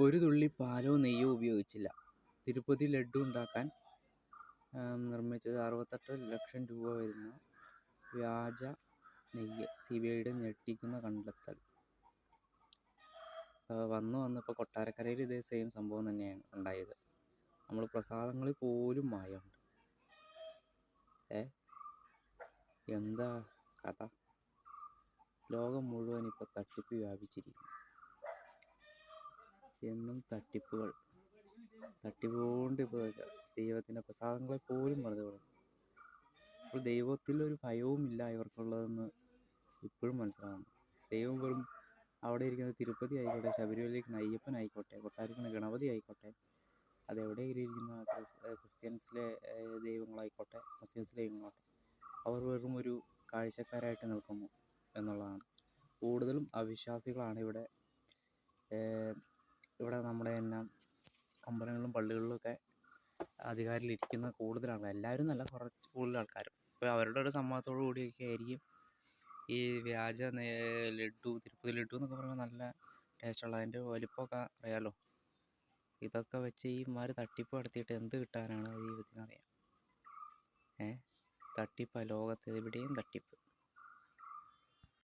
ഒരു തുള്ളി പാലോ നെയ്യോ ഉപയോഗിച്ചില്ല. തിരുപ്പതി ലഡ്ഡു ഉണ്ടാക്കാൻ നിർമ്മിച്ചത് 68 ലക്ഷം രൂപ വരുന്ന വ്യാജ നെയ്യ്. CBIയുടെ ഞെട്ടിക്കുന്ന കണ്ടെത്തൽ. വന്നപ്പോൾ കൊട്ടാരക്കരയിൽ ഇതേ സെയിം സംഭവം തന്നെയാണ് ഉണ്ടായത്. നമ്മൾ പ്രസാദങ്ങളിൽ പോലും മായമുണ്ട്. എന്താ കഥ? ലോകം മുഴുവൻ ഇപ്പോൾ തട്ടിപ്പ് വ്യാപിച്ചിരിക്കുന്നു. എന്നും തട്ടിപ്പുകൾ കൊണ്ട് ഇപ്പോൾ ദൈവത്തിൻ്റെ പ്രസാദങ്ങളെ പോലും വെറുതെ വിടും. അപ്പോൾ ദൈവത്തിലൊരു ഭയവുമില്ല ഇവർക്കുള്ളതെന്ന് ഇപ്പോഴും മനസ്സിലാകുന്നു. ദൈവം വെറും അവിടെ ഇരിക്കുന്നത് തിരുപ്പതി ആയിക്കോട്ടെ, ശബരിമലയിലിരിക്കുന്ന അയ്യപ്പനായിക്കോട്ടെ, കൊട്ടാരക്കര ഗണപതി ആയിക്കോട്ടെ, അതെവിടെയെങ്കിലും ഇരിക്കുന്ന ക്രിസ്ത്യൻസിലെ ദൈവങ്ങളായിക്കോട്ടെ, മുസ്ലിംസിലെ ദൈവങ്ങളായിക്കോട്ടെ, അവർ വെറും ഒരു കാഴ്ചക്കാരായിട്ട് നിൽക്കുന്നു എന്നുള്ളതാണ്. കൂടുതലും അവിശ്വാസികളാണ് ഇവിടെ നമ്മുടെ തന്നെ അമ്പലങ്ങളിലും പള്ളികളിലൊക്കെ അധികാരത്തിലിരിക്കുന്ന കൂടുതൽ ആൾക്കാർ. എല്ലാവരും നല്ല കുറച്ച് കൂടുതൽ ആൾക്കാരും ഇപ്പോൾ അവരുടെ ഒരു സമ്മതത്തോടു കൂടിയൊക്കെ ആയിരിക്കും ഈ വ്യാജ ലഡ്ഡു, തിരുപ്പതി ലഡ്ഡു എന്നൊക്കെ പറയുമ്പോൾ നല്ല ടേസ്റ്റുള്ള, അതിൻ്റെ വലിപ്പമൊക്കെ അറിയാമല്ലോ. ഇതൊക്കെ വെച്ച് ഇമാർ തട്ടിപ്പ് നടത്തിയിട്ട് എന്ത് കിട്ടാനാണ് ദൈവത്തിനറിയാം. തട്ടിപ്പാണ് ലോകത്ത് എവിടെയും തട്ടിപ്പ്.